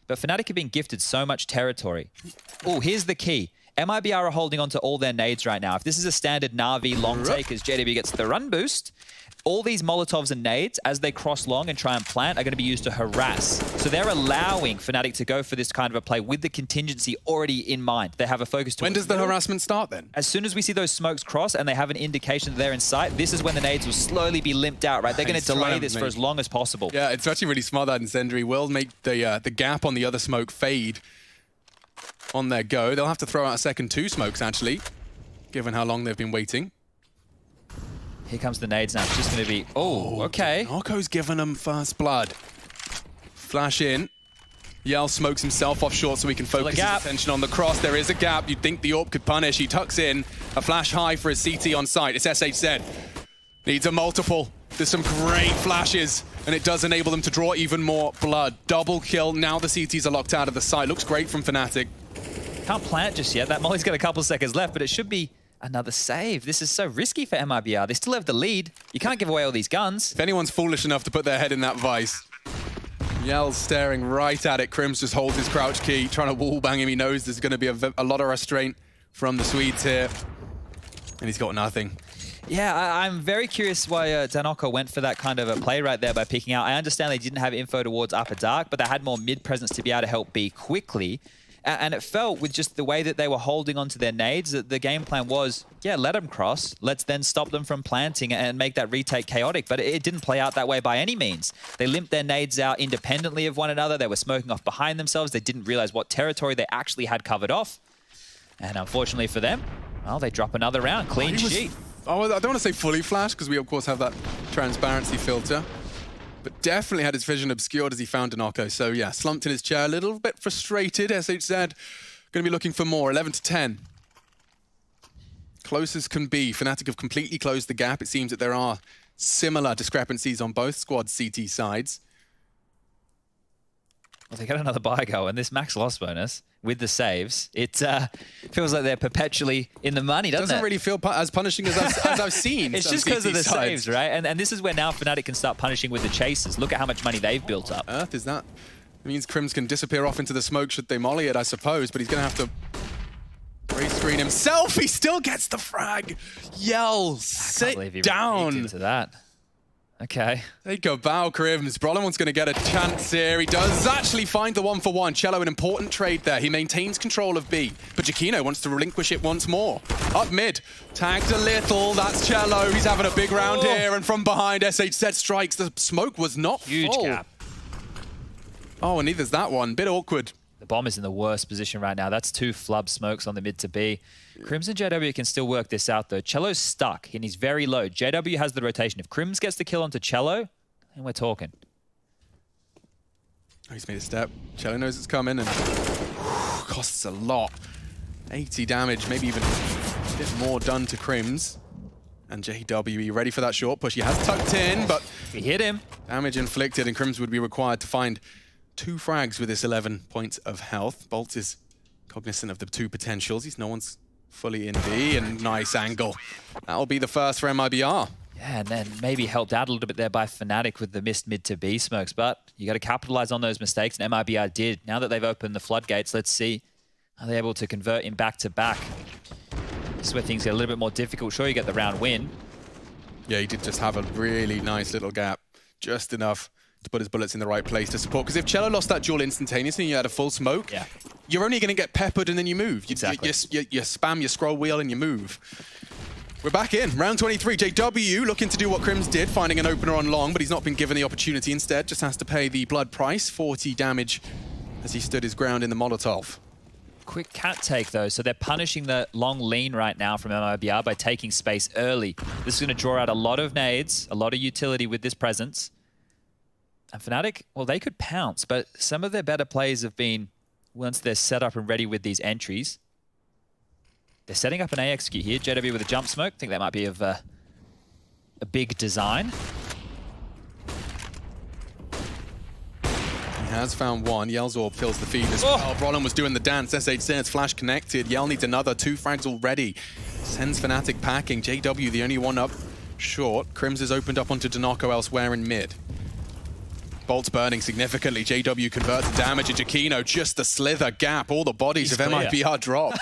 But Fnatic have been gifted so much territory. Oh, here's the key. MIBR are holding on to all their nades right now. If this is a standard Na'Vi long take as JW gets the run boost, all these Molotovs and nades, as they cross long and try and plant, are going to be used to harass. So they're allowing Fnatic to go for this kind of a play with the contingency already in mind. They have a focus to When does the harassment start then? As soon as we see those smokes cross and they have an indication that they're in sight, this is when the nades will slowly be limped out, right? They're going to delay this for as long as possible. Yeah, it's actually really smart that Incendiary will make the gap on the other smoke fade on their go. They'll have to throw out a second 2 smokes, actually, given how long they've been waiting. Here comes the nades now. It's just going to be... Oh, okay. Narco's given them first blood. Flash in. Yell smokes himself off short so he can focus his attention on the cross. There is a gap. You'd think the AWP could punish. He tucks in. A flash high for his CT on site. It's SHZ. Needs a multiple. There's some great flashes, and it does enable them to draw even more blood. Double kill. Now the CTs are locked out of the site. Looks great from Fnatic. Can't plant just yet. That Molly's got a couple seconds left, but it should be another save. This is so risky for MIBR. They still have the lead. You can't give away all these guns. If anyone's foolish enough to put their head in that vice, Yell's staring right at it. Crims just holds his crouch key, trying to wall bang him. He knows there's going to be a lot of restraint from the Swedes here. And he's got nothing. Yeah, I'm very curious why Danoko went for that kind of a play right there by picking out. I understand they didn't have info towards Upper Dark, but they had more mid presence to be able to help B quickly. And it felt with just the way that they were holding onto their nades that the game plan was, yeah, let them cross. Let's then stop them from planting and make that retake chaotic. But it didn't play out that way by any means. They limped their nades out independently of one another. They were smoking off behind themselves. They didn't realize what territory they actually had covered off. And unfortunately for them, well, they drop another round. Clean sheet. I don't want to say fully flashed, because we, of course, have that transparency filter. But definitely had his vision obscured as he found Danoko. So, yeah, slumped in his chair, a little bit frustrated. SHZ going to be looking for more. 11-10. Close as can be. Fnatic have completely closed the gap. It seems that there are similar discrepancies on both squad CT sides. Well, they got another buy go, and this max loss bonus with the saves, it feels like they're perpetually in the money, doesn't it? Doesn't really feel as punishing as I've seen. It's just because of the saves, right? And this is where now Fnatic can start punishing with the chases. Look at how much money they've built up. Earth is that? It means Crims can disappear off into the smoke should they molly it, I suppose, but he's going to have to race screen himself. He still gets the frag. Yell, sit down. Into that. Okay. There you go, bow, Crims. Brolin going to get a chance here. He does actually find the 1-for-1. Cello, an important trade there. He maintains control of B, but Giacchino wants to relinquish it once more. Up mid, tagged a little. That's Cello. He's having a big round here, and from behind, SHZ strikes. The smoke was not huge full. gap. Oh, and neither's that one. Bit awkward. The bomb is in the worst position right now. That's 2 flub smokes on the mid to B. Crims and JW can still work this out, though. Cello's stuck, and he's very low. JW has the rotation. If Crims gets the kill onto Cello, then we're talking. Oh, he's made a step. Cello knows it's coming, and costs a lot. 80 damage, maybe even a bit more done to Crims. And JW ready for that short push. He has tucked in, but he hit him. Damage inflicted, and Crims would be required to find 2 frags with this 11 points of health. Bolt is cognizant of the 2 potentials. No one's fully in B, and nice angle. That'll be the first for MIBR. Yeah, and then maybe helped out a little bit there by Fnatic with the missed mid to B smokes, but you got to capitalize on those mistakes, and MIBR did. Now that they've opened the floodgates, let's see, are they able to convert in back-to-back? This is where things get a little bit more difficult. Sure, you get the round win. Yeah, he did just have a really nice little gap. Just enough to put his bullets in the right place to support. Because if Cello lost that duel instantaneously and you had a full smoke, you're only going to get peppered and then you move. You spam your scroll wheel and you move. We're back in. Round 23. JW looking to do what Crims did, finding an opener on long, but he's not been given the opportunity. Instead, just has to pay the blood price, 40 damage, as he stood his ground in the Molotov. Quick cat take, though. So they're punishing the long lean right now from MIBR by taking space early. This is going to draw out a lot of nades, a lot of utility with this presence. And Fnatic, well, they could pounce, but some of their better plays have been, once they're set up and ready with these entries, they're setting up an A execute here. JW with a jump smoke. I think that might be of a big design. He has found one. Yell's orb fills the feed as well. Brolin was doing the dance. SH says flash connected. Yell needs another. 2 frags already. Sends Fnatic packing. JW the only one up short. Crims has opened up onto Danoko elsewhere in mid. Bolt's burning significantly. JW converts the damage. And Giacchino, just a slither gap. All the bodies of MIBR drop.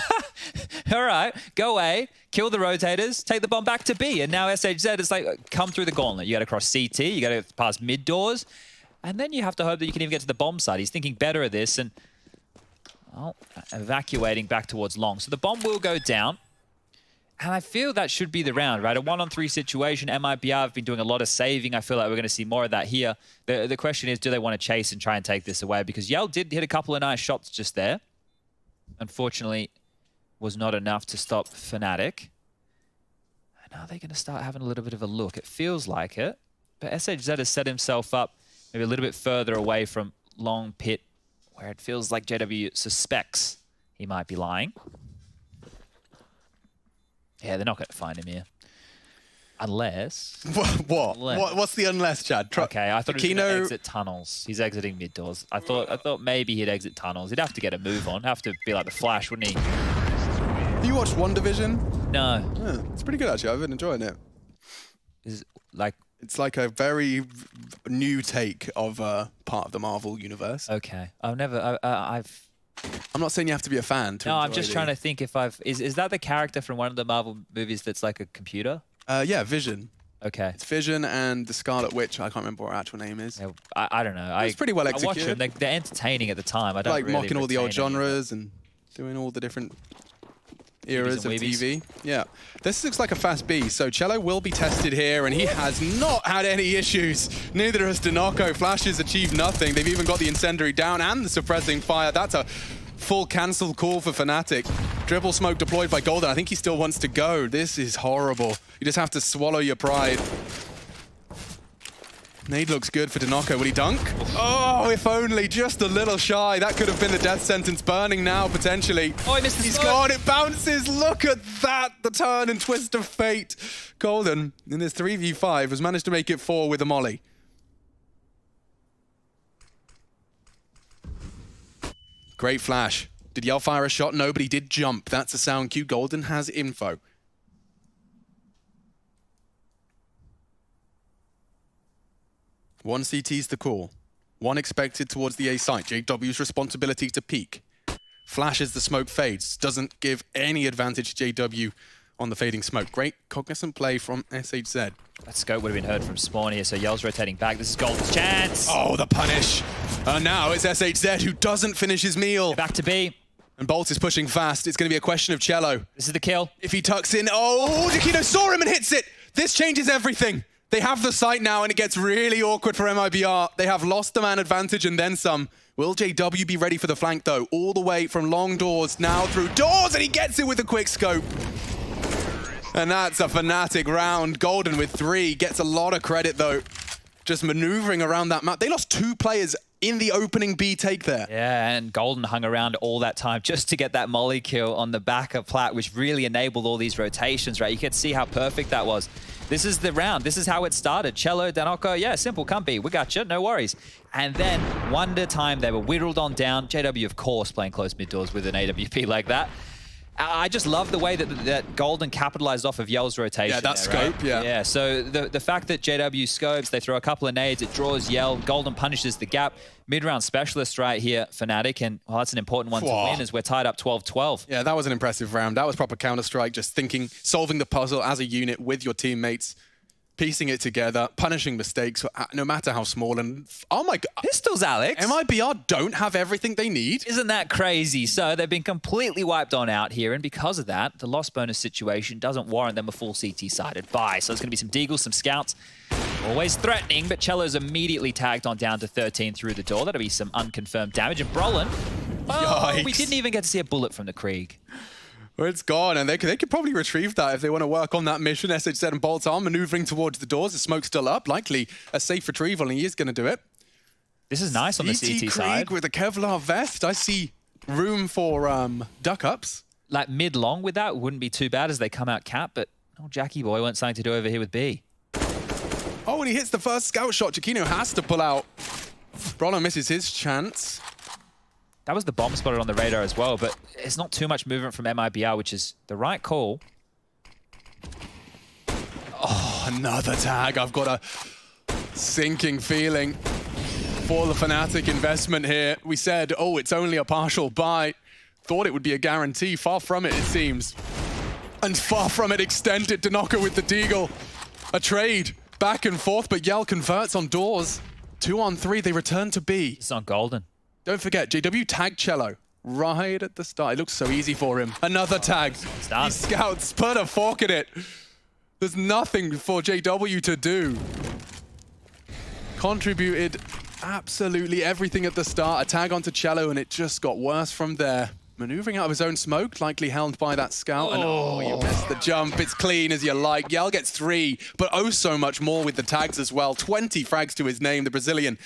All right, go A, kill the rotators, take the bomb back to B. And now SHZ is like, come through the gauntlet. You got to cross CT, you got to pass mid doors. And then you have to hope that you can even get to the bomb side. He's thinking better of this and evacuating back towards long. So the bomb will go down. And I feel that should be the round, right? A 1-on-3 situation. MIBR have been doing a lot of saving. I feel like we're going to see more of that here. The question is, do they want to chase and try and take this away? Because Yell did hit a couple of nice shots just there. Unfortunately, was not enough to stop Fnatic. And now they're going to start having a little bit of a look. It feels like it. But SHZ has set himself up maybe a little bit further away from long pit, where it feels like JW suspects he might be lying. Yeah, they're not going to find him here. Unless... What? What's the unless, Chad? Okay, I thought he was going to exit tunnels. He's exiting mid doors. I thought maybe he'd exit tunnels. He'd have to get a move on. Have to be like the Flash, wouldn't he? Have you watched One Division? No. Yeah, it's pretty good, actually. I've been enjoying it. Is it like It's like a very new take of part of the Marvel universe. Okay. I've I'm not saying you have to be a fan to No, I'm enjoy just trying to think if I've... Is that the character from one of the Marvel movies that's like a computer? Yeah, Vision. Okay. It's Vision and the Scarlet Witch. I can't remember what her actual name is. Yeah, I don't know. It's pretty well I watch executed. them. They're entertaining at the time. I don't Like really mocking all the old retain any of it. genres and doing all the different eras of and weebies. TV. Yeah. This looks like a fast B. So Cello will be tested here, and he has not had any issues. Neither has Denoco. Flashes achieve nothing. They've even got the incendiary down and the suppressing fire. That's a full cancel call for Fnatic. Dribble smoke deployed by Golden. I think he still wants to go. This is horrible. You just have to swallow your pride. Nade looks good for Denoco. Will he dunk? Oh, if only just a little shy. That could have been the death sentence. Burning now, potentially. Oh, he missed the He's smoke. gone. It bounces. Look at that. The turn and twist of fate. Golden, in this 3v5, has managed to make it 4 with a molly. Great flash. Did Yell fire a shot? No, but he did jump. That's a sound cue. Golden has info. One CT's the call. One expected towards the A site. JW's responsibility to peek. Flash as the smoke fades. Doesn't give any advantage to JW on the fading smoke. Great cognizant play from SHZ. That scope would have been heard from Spawn here, so Yell's rotating back. This is Golden's chance. Oh, the punish. And now it's SHZ who doesn't finish his meal. Back to B. And Bolt is pushing fast. It's going to be a question of Cello. This is the kill. If he tucks in, oh, Jakino saw him and hits it. This changes everything. They have the site now, and it gets really awkward for MIBR. They have lost the man advantage and then some. Will JW be ready for the flank, though? All the way from long doors, now through doors, and he gets it with a quick scope. And that's a Fnatic round. Golden with 3. Gets a lot of credit, though. Just maneuvering around that map. They lost 2 players in the opening B take there. Yeah, and Golden hung around all that time just to get that molly kill on the back of Plat, which really enabled all these rotations, right? You can see how perfect that was. This is the round. This is how it started. Cello, Denoco, yeah, simple, come B. We got you, no worries. And then, one at a time, they were whittled on down. JW, of course, playing close mid doors with an AWP like that. I just love the way that Golden capitalized off of Yell's rotation. Yeah, that there, scope, right? yeah. Yeah, so the fact that JW scopes, they throw a couple of nades, it draws Yell, Golden punishes the gap. Mid-round specialist right here, Fnatic, and well, that's an important one to win as we're tied up 12-12. Yeah, that was an impressive round. That was proper Counter-Strike, just thinking, solving the puzzle as a unit with your teammates, piecing it together, punishing mistakes, no matter how small. And oh my God, Pistols, Alex. MIBR don't have everything they need. Isn't that crazy? So they've been completely wiped on out here, and because of that, the loss bonus situation doesn't warrant them a full CT-sided buy. So there's going to be some Deagles, some Scouts. Always threatening, but Cello's immediately tagged on down to 13 through the door. That'll be some unconfirmed damage. And Brolin, oh, we didn't even get to see a bullet from the Krieg. Well, it's gone, and they could probably retrieve that if they want to work on that mission. SHZ and Bolts are maneuvering towards the doors. The smoke's still up, likely a safe retrieval, and he is going to do it. This is nice on the CT side. with a Kevlar vest. I see room for duck-ups. Like mid-long with that wouldn't be too bad as they come out cap, but oh, Jackie boy wants something to do over here with B. Oh, and he hits the first scout shot. Jakino has to pull out. Brolin misses his chance. That was the bomb spotted on the radar as well, but it's not too much movement from MIBR, which is the right call. Oh, another tag. I've got a sinking feeling for the Fnatic investment here. We said, oh, it's only a partial buy. Thought it would be a guarantee. Far from it seems. And far from it extended. Denoco with the Deagle. A trade back and forth, but Yell converts on doors. 2 on 3, they return to B. It's on Golden. Don't forget, JW tagged Cello right at the start. It looks so easy for him. Another tag. These scouts put a fork in it. There's nothing for JW to do. Contributed absolutely everything at the start. A tag onto Cello, and it just got worse from there. Maneuvering out of his own smoke, likely held by that scout. And oh, you missed the jump. It's clean as you like. Yell gets 3, but oh so much more with the tags as well. 20 frags to his name, the Brazilian.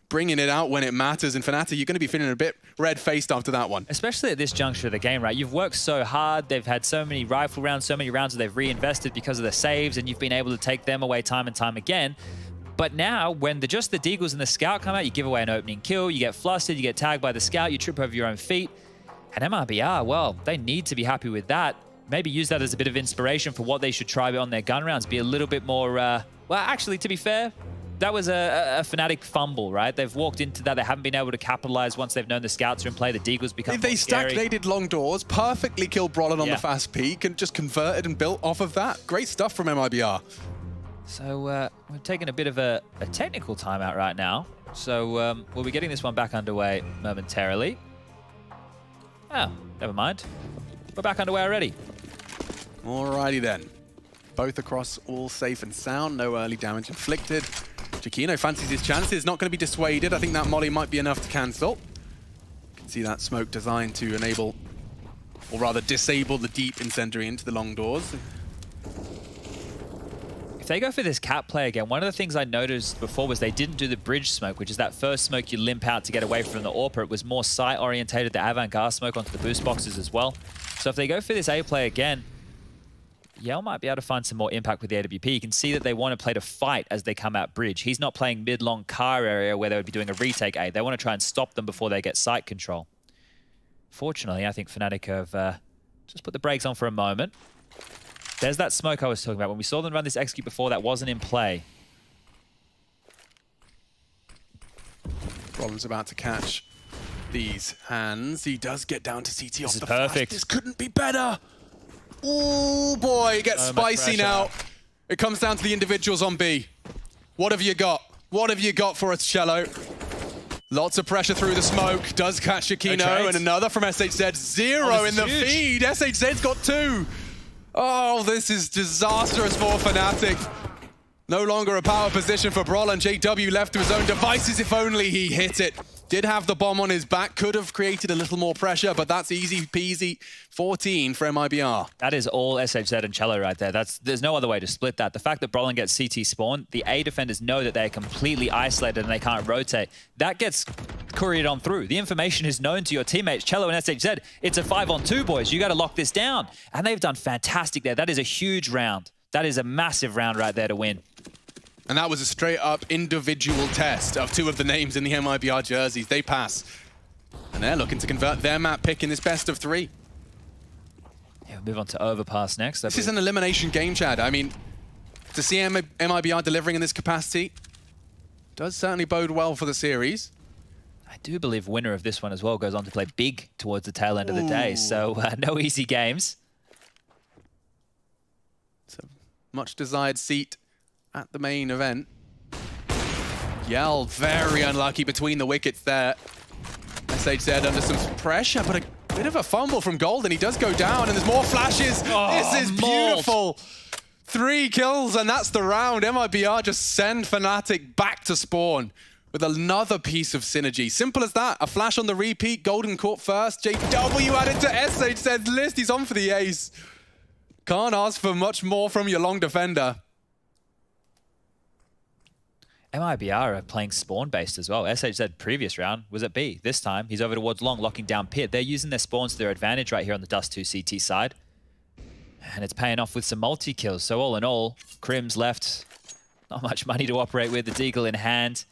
Bringing it out when it matters. And Fnatic, you're going to be feeling a bit red-faced after that one. Especially at this juncture of the game, right? You've worked so hard. They've had so many rifle rounds, so many rounds that they've reinvested because of the saves, and you've been able to take them away time and time again. But now, when just the Deagles and the Scout come out, you give away an opening kill, you get flustered, you get tagged by the Scout, you trip over your own feet. And MIBR, well, they need to be happy with that. maybe use that as a bit of inspiration for what they should try on their gun rounds. Be a little bit more, well, actually, to be fair, that was a Fnatic fumble, right? They've walked into that. They haven't been able to capitalize once they've known the scouts are in play. The Deagles become They stagnated long doors, perfectly killed Brolin on the fast peak, and just converted and built off of that. Great stuff from MIBR. So we're taking a bit of a technical timeout right now. So we'll be getting this one back underway momentarily. Oh, never mind. We're back underway already. Alrighty then. Both across, all safe and sound. No early damage inflicted. Jakino fancies his chances. Not going to be dissuaded. I think that molly might be enough to cancel. You can see that smoke designed to enable, or rather disable, the deep incendiary into the long doors. If they go for this cat play again, one of the things I noticed before was they didn't do the bridge smoke, which is that first smoke you limp out to get away from the AWPer. It was more site-orientated, the avant-garde smoke onto the boost boxes as well. So if they go for this A play again, Yell might be able to find some more impact with the AWP. You can see that they want to play to fight as they come out bridge. He's not playing mid-long car area where they would be doing a retake A. They want to try and stop them before they get site control. Fortunately, I think Fnatic have just put the brakes on for a moment. There's that smoke I was talking about. When we saw them run this execute before, that wasn't in play. Rollins about to catch these hands. He does get down to CT off the perfect. Flash. This couldn't be better. Oh boy, it gets spicy now. It comes down to the individuals on B. What have you got? What have you got for us, Cello? Lots of pressure through the smoke. Does catch Jakino, and another from SHZ. Zero in the feed. SHZ's got 2. Oh, this is disastrous for Fnatic. No longer a power position for Brolin. JW left to his own devices. If only he hit it. Did have the bomb on his back. Could have created a little more pressure, but that's easy peasy. 14 for MIBR. That is all SHZ and Cello right there. There's no other way to split that. The fact that Brolin gets CT spawn, the A defenders know that they're completely isolated and they can't rotate. That gets couriered on through. The information is known to your teammates, Cello and SHZ. It's a 5-on-2, boys. You got to lock this down. And they've done fantastic there. That is a huge round. That is a massive round right there to win. And that was a straight-up individual test of 2 of the names in the MIBR jerseys. They pass. And they're looking to convert their map pick in this best of 3. Yeah, we'll move on to Overpass next. This is an elimination game, Chad. I mean, to see MIBR delivering in this capacity does certainly bode well for the series. I do believe winner of this one as well goes on to play big towards the tail end of the day. So no easy games. It's a much-desired seat at the main event. Yell very unlucky between the wickets there. SHZ under some pressure, but a bit of a fumble from Golden. He does go down, and there's more flashes. This is beautiful. 3 kills, and that's the round. MIBR just send Fnatic back to spawn with another piece of synergy. Simple as that. A flash on the repeat. Golden caught first. JW added to SHZ's list. He's on for the ace. Can't ask for much more from your long defender. MIBR are playing spawn-based as well. SHZ previous round was at B. This time, he's over towards long, locking down pit. They're using their spawns to their advantage right here on the Dust 2 CT side. And it's paying off with some multi-kills. So all in all, Crim's left not much money to operate with. The Deagle in hand.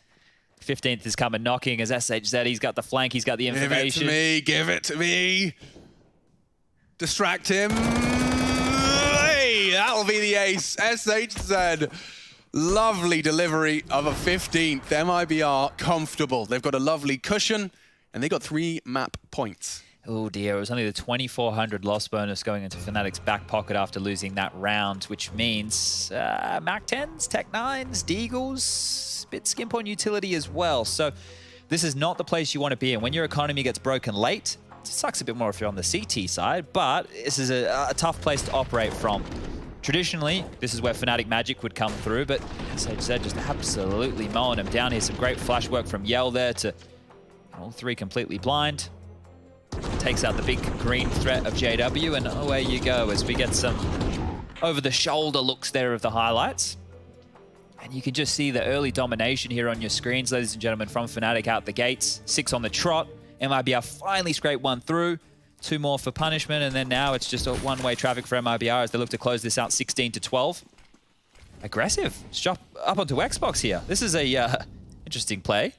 15th is coming knocking as SHZ. He's got the flank. He's got the information. Give it to me. Give it to me. Distract him. Hey, that'll be the ace. SHZ. Lovely delivery of a 15th. MIBR comfortable. They've got a lovely cushion, and they got 3 map points. Oh dear, it was only the 2,400 loss bonus going into Fnatic's back pocket after losing that round, which means Mac 10s, Tech 9s, Deagles, bit skimp on utility as well. So this is not the place you want to be in. When your economy gets broken late, it sucks a bit more if you're on the CT side, but this is a tough place to operate from. Traditionally, this is where Fnatic Magic would come through, but SHZ just absolutely mowing him down here. Some great flash work from Yell there to all 3 completely blind. Takes out the big green threat of JW, and away you go as we get some over-the-shoulder looks there of the highlights. And you can just see the early domination here on your screens, ladies and gentlemen, from Fnatic out the gates. 6 on the trot. MIBR finally scraped 1 through. 2 more for punishment, and then now it's just a one-way traffic for MIBR as they look to close this out 16-12. Aggressive. Shop up onto Xbox here. This is a interesting play.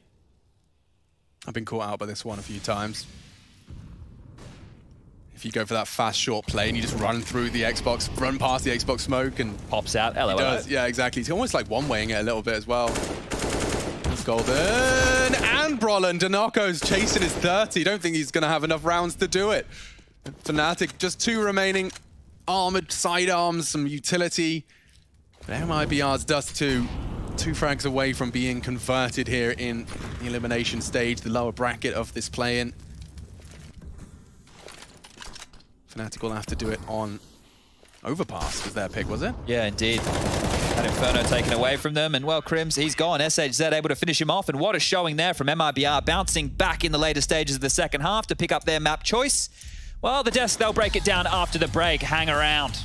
I've been caught out by this one a few times. If you go for that fast, short play and you just run through the Xbox, run past the Xbox smoke and... Pops out, LOL. does. Yeah, exactly. It's almost like one-waying it a little bit as well. Golden and Brolin. Denoco's chasing his 30. Don't think he's going to have enough rounds to do it. Fnatic, just 2 remaining. Armored sidearms, some utility. But MIBR's Dust 2. 2 frags away from being converted here in the elimination stage, the lower bracket of this play-in. Fnatic will have to do it on Overpass, was their pick, was it? Yeah, indeed. That Inferno taken away from them, and well, Crims, he's gone. SHZ able to finish him off, and what a showing there from MIBR, bouncing back in the later stages of the second half to pick up their map choice. Well, the desk, they'll break it down after the break. Hang around.